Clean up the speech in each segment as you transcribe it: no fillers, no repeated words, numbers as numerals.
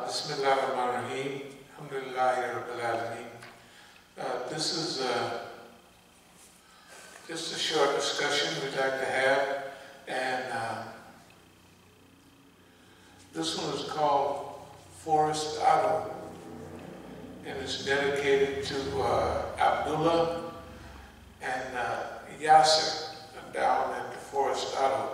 Bismillahirrahmanirrahim. Alhamdulillahi Rabbil Alameen. This is just a short discussion we'd like to have, and this one is called Forest Auto, and it's dedicated to Abdullah and Yasser down at the Forest Auto.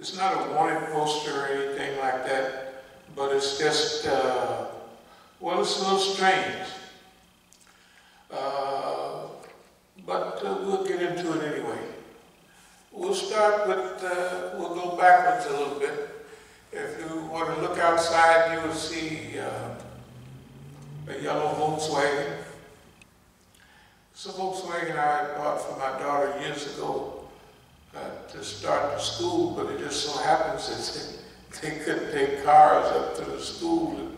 It's not a wanted poster or anything like that, but it's just, well, it's a little strange. But we'll get into it anyway. We'll start with, we'll go backwards a little bit. If you want to look outside, you will see a yellow Volkswagen. It's a Volkswagen I bought for my daughter years ago to start the school, but it just so happens that they couldn't take cars up to the school.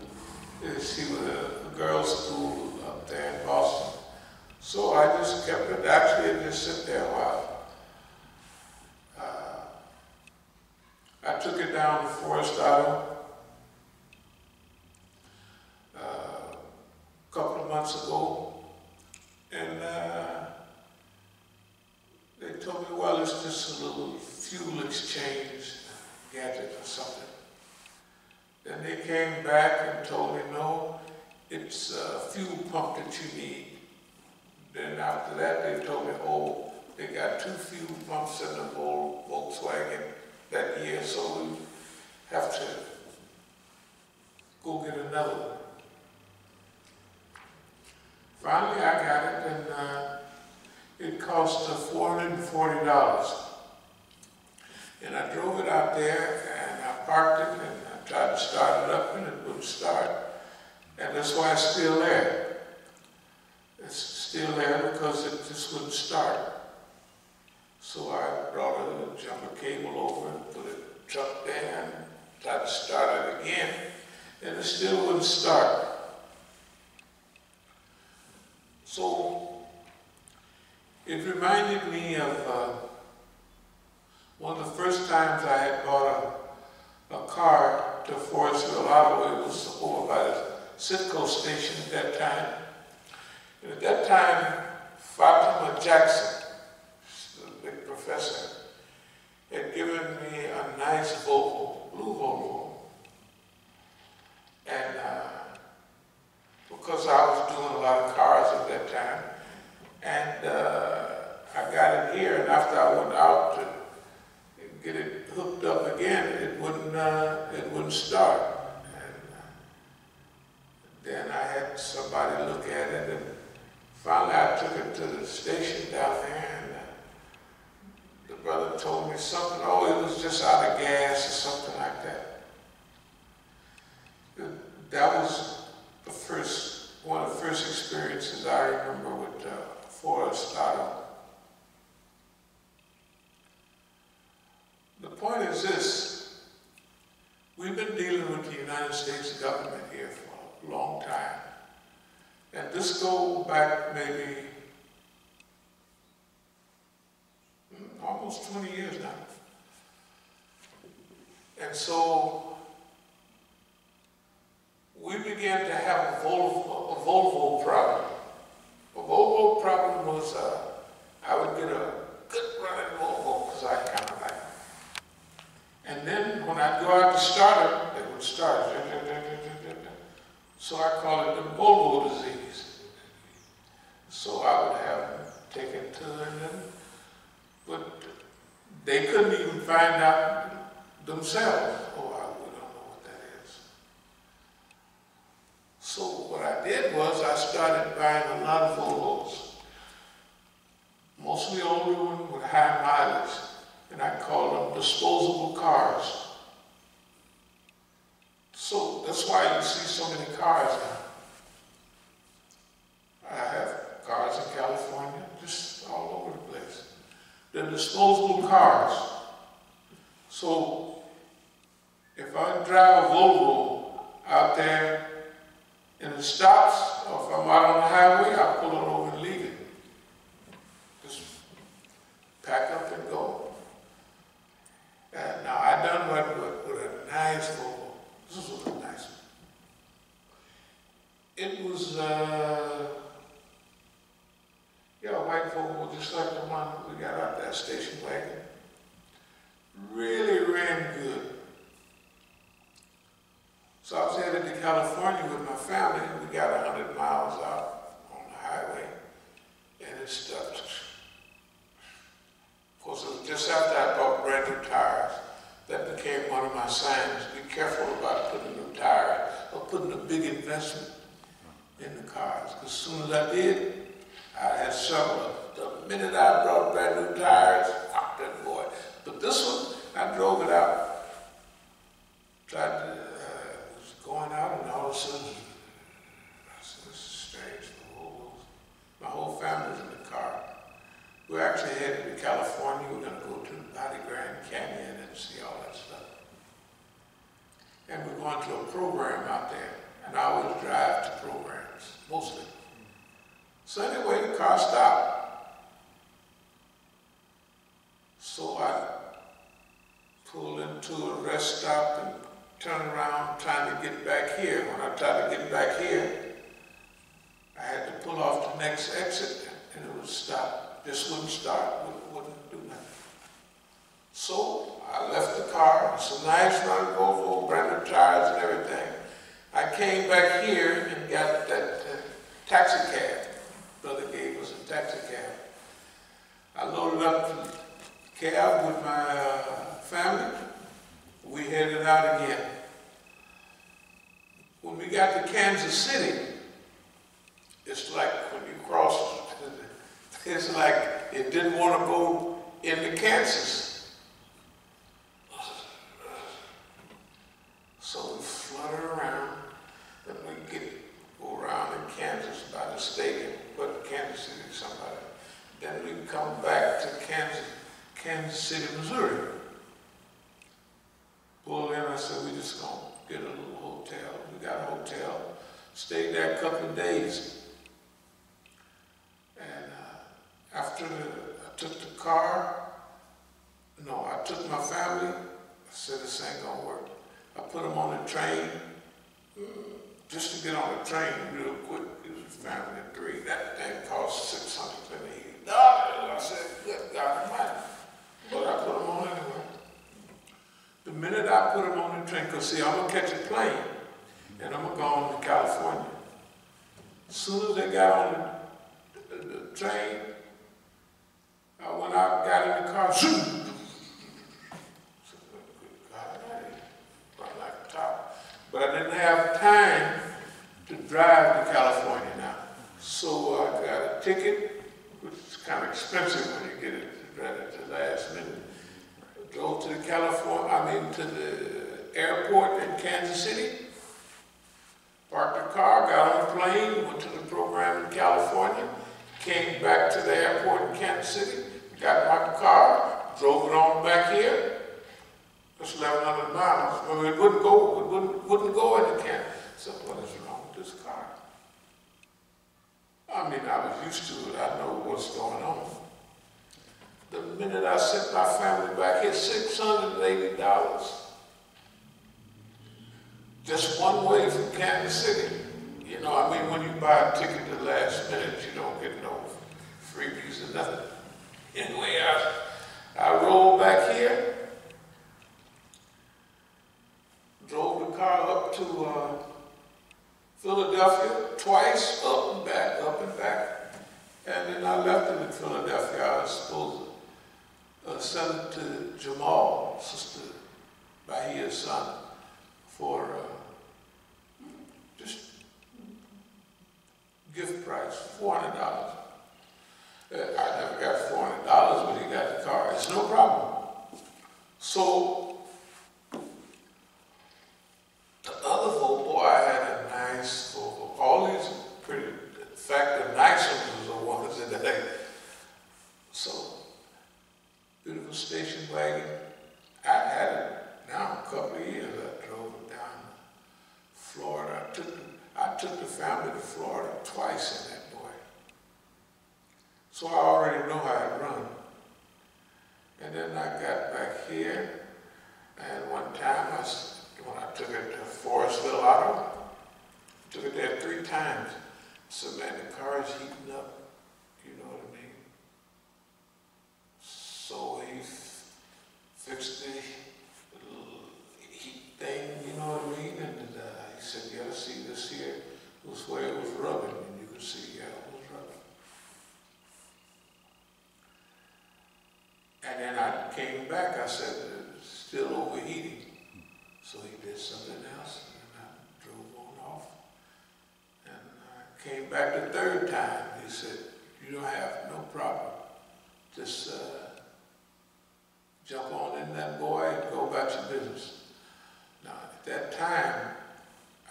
She was a girls' school up there in Boston. So I just kept it. Actually, it just sit there a while. I took it down to Forest Auto a couple of months ago, and they told me, well, it's just a little fuel exchange gadget or something. Then they came back and told me, no, it's a fuel pump that you need. Then after that, they told me, oh, they got 2 fuel pumps in the Volkswagen that year, so we have to go get another one. Finally, I got it, and it cost $440. And I drove it out there, and I parked it, and I tried to start it up, and it wouldn't start. And that's why it's still there. It's still there because it just wouldn't start. So I brought a jumper cable over and put a truck there and tried to start it again, and it still wouldn't start. So it reminded me of one of the first times I had bought a car to Forestville Auto. It was over by the Citgo station at that time. And at that time, Fatima Jackson, the big professor, had given me a nice Volvo, blue Volvo. And because I was doing a lot of cars at that time, and I got it here, and after I went out to get it hooked up again, it wouldn't start. And then I had somebody look at it, and finally I took it to the station down there, and the brother told me something, oh, it was just out of gas or something like that. That was one of the first experiences I remember with Forest Auto. The point is this: we've been dealing with the United States government here for a long time. And this goes back maybe almost 20 years now. And so we began to have a Volvo problem. A Volvo problem was I would get a good running Volvo because I kind of like it. And then when I'd go out to start it, it would start. So I call it the Volvo disease. So I would have them taken to them, but they couldn't even find out themselves. Oh, we don't know what that is. So what I did was I started buying a lot of Volvos, mostly older ones with high mileage, and I call them disposable cars. So that's why you see so many cars now. I have cars in California, just all over the place. They're disposable cars. So if I drive a Volvo out there and it stops, or if I'm out on the highway, I pull it over and leave it. Just pack up and go. Now I done with a nice was, yeah, white Volvo, just like the one we got out that station wagon. Really ran good. So I was headed to California with my family, and we got 100 miles out on the highway, and it stopped. Of course, it was just after I bought brand new tires. That became one of my signs. Be careful about putting new tires or putting a big investment in the cars. Because as soon as I did, I had several. The minute I brought brand new tires, fuck that boy. But this one, I drove it out. Tried to, was going out, and all of a sudden, I said, this is strange. My whole family's in the car. We're actually headed to California. We're going to go to the Grand Canyon and see all that stuff. And we're going to a program out there. And I always drive to programs, mostly. So anyway, the car stopped. So I pulled into a rest stop and turned around trying to get back here. When I tried to get back here, I had to pull off the next exit and it would stop. This wouldn't start, wouldn't do nothing. So I left the car. It's a nice run Volvo, brand new tires and everything. I came back here and got that taxi cab. Brother gave us a taxi cab. I loaded up the cab with my family. We headed out again. When we got to Kansas City, it's like when you cross, it's like it didn't want to go into Kansas. So we flutter around, and we go around in Kansas by the stadium, but Kansas City, somebody. Then we come back to Kansas City, Missouri. Pulled in, I said, we just gonna get a little hotel. We got a hotel, stayed there a couple of days. And after I took the car, I took my family, I said, this ain't gonna work. I put them on the train, just to get on the train real quick. It was a family of 3. That thing cost $680. I said, good God Almighty. But I put them on anyway. The minute I put them on the train, because see, I'm going to catch a plane, and I'm going to go on to California. As soon as they got on the train, I went out, got in the car, zoom! But I didn't have time to drive to California now. So I got a ticket, which is kind of expensive when you get it right at the last minute. I drove to the airport in Kansas City, parked the car, got on the plane, went to the program in California, came back to the airport in Kansas City, got my car, drove it on back here. That's 1,100 miles. Well, it wouldn't go into Kansas. So what is wrong with this car? I mean, I was used to it. I know what's going on. The minute I sent my family back here, $680. Just one way from Kansas City. You know, I mean, when you buy a ticket at the last minute, you don't get no freebies or nothing. Anyway, I rolled back here. Drove the car up to Philadelphia twice, up and back, and then I left it in Philadelphia. I was supposed to send it to Jamal, Sister Bahia's son, for just gift price, $400. I never got $400 when he got the car. It's no problem. So the other Volvo, I had a nice Volvo. All these pretty, in fact, the nice ones are the ones that they. So, beautiful station wagon. I had it now a couple of years. I drove it down to Florida. I took the family to Florida twice in that boy. So I already know how it runs. And then I got back here, and one time when I took it to Forestville Auto, took it there 3 times. So man, the car is heating up, you know what I mean? So he fixed the little heat thing, you know what I mean? And he said, yeah, see this here? It was where it was rubbing, and you could see, yeah, it was rubbing. And then I came back, I said, it's still overheating. So he did something else, and I drove on off. And I came back the third time. He said, you don't have no problem. Just jump on in that boy and go about your business. Now, at that time,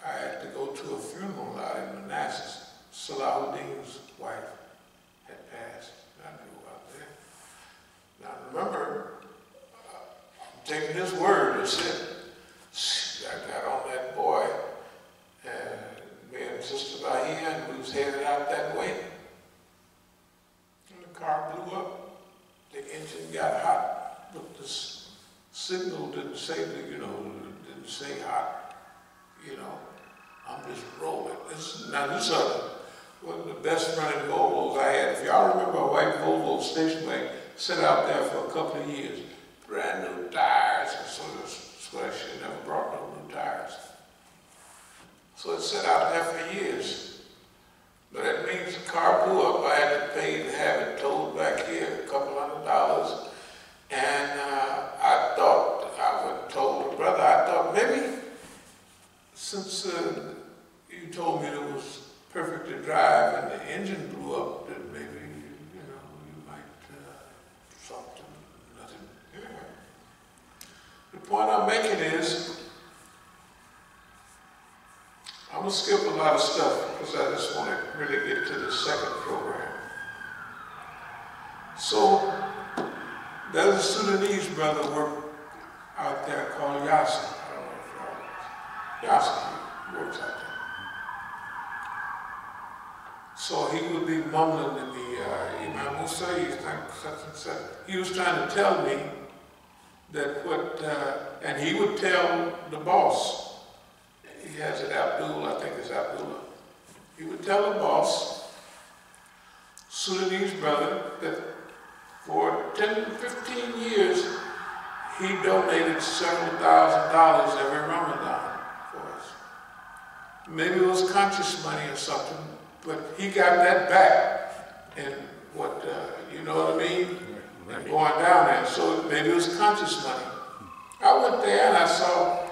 I had to go to a funeral out in Manassas. Salahuddin's wife had passed. I drove out there. Now, remember, I'm taking his word. It said, I got on that boy, and me and Sister Bahia, and we was headed out that way. And the car blew up. The engine got hot, but the signal didn't say that, you know, didn't say hot, you know. I'm just rolling. This one of the best running Volvos I had. If y'all remember a white Volvo station wagon, sat out there for a couple of years, brand new tires, and so I should have never brought no new tires. So it sat out there for years. But that means the car blew up. I had to pay to have it towed back here, a couple $100. And I thought, I went and told the brother, I thought maybe since you told me it was perfect to drive and the engine blew up, that maybe, you know, you might something, nothing. Anyway. The point I'm making is, I'm going to skip a lot of stuff because I just want to really get to the second program. So, there's a Sudanese brother work out there called Yassi. I don't know if y'all know. Yassi works out there. So he would be mumbling to me, Imam Musa, he's like such and such. He was trying to tell me that what, and he would tell the boss, he has it Abdul, I think it's Abdullah. He would tell the boss, Sudanese brother, that for 10 to 15 years, he donated several $1,000s every Ramadan for us. Maybe it was conscious money or something, but he got that back and what, you know what I mean? Right. Going down there, so maybe it was conscious money. I went there and I saw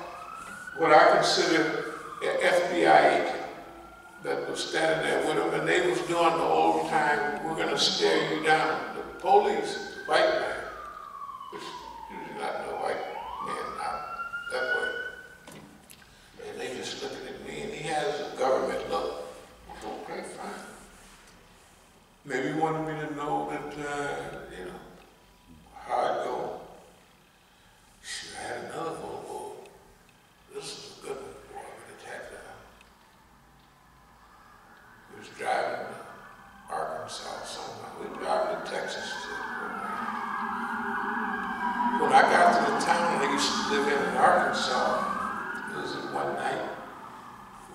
what I consider an FBI agent that was standing there with him, and they was doing the old time, we're gonna stare you down. The police, white man, which usually not no white man, not that way. And they just looking at me, and he has a government look. Okay, fine. Maybe he wanted me to know that, you know, how it go. Shoot, I had another Volvo. This is a good one, boy, with a tap down. He was driving to Arkansas somewhere. We were driving to Texas. When I got to the town I used to live in Arkansas, it was one night,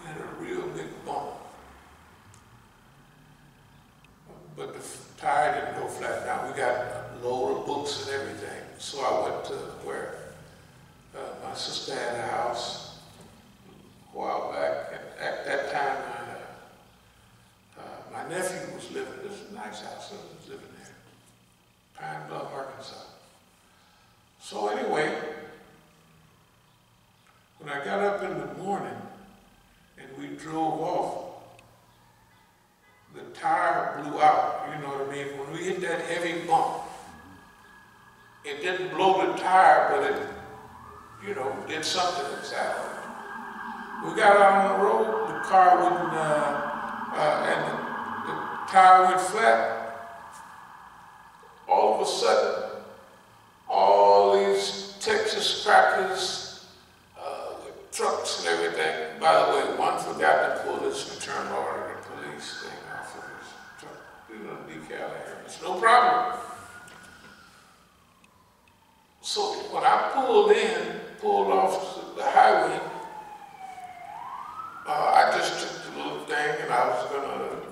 we had a real big bump. But the tire didn't go flat down. We got a load of books and everything. So I went to where my sister had a house a while back. And at that time, my nephew was living. This is a nice house. I was living there. Pine Bluff, Arkansas. So anyway, when I got up in the morning and we drove off, the tire blew out, you know what I mean? When we hit that heavy bump, it didn't blow the tire, but it, you know, did something inside. We got out on the road, the car wouldn't, and the tire went flat. All of a sudden, all these Texas crackers with trucks and everything. By the way, one forgot to pull his return order, the police thing off of his truck. You know, decal here. It's no problem. So when I pulled off the highway, I just took the little thing and I was gonna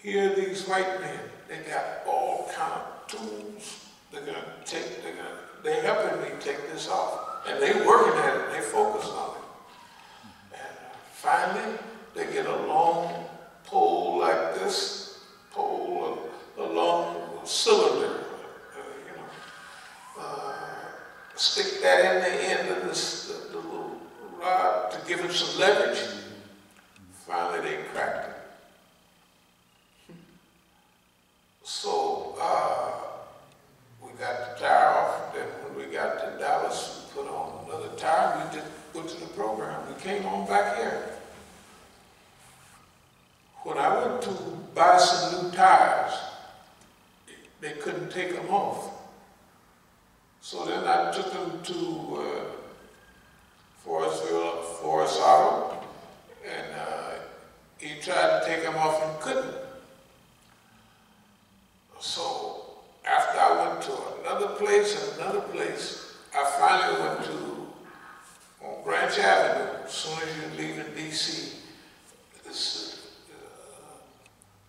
here are these white men. They got all kind of tools. They're helping me take this off. And they working at it, they focused on it. And finally, they get a long pole like this, a long cylinder, stick that in the end of the little rod to give it some leverage. Finally, they cracked it. So we got the tire off. Then when we got to Dallas, we put on another tire. We just went to the program. We came on back here. When I went to buy some new tires, they couldn't take them off. So then I took them to Forest Auto, and he tried to take them off and couldn't. So after I went to another place, I finally went to on Branch Avenue. As soon as you're leaving D.C., this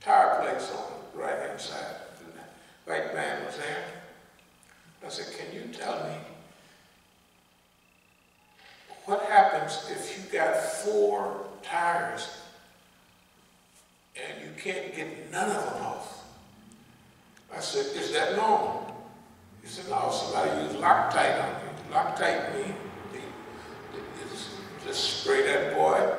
tire place on the right-hand side. The white man was there. I said, can you tell me what happens if you got 4 tires and you can't get none of them off? I said, is that normal? He said, no, somebody used Loctite on you. Loctite means just spray that boy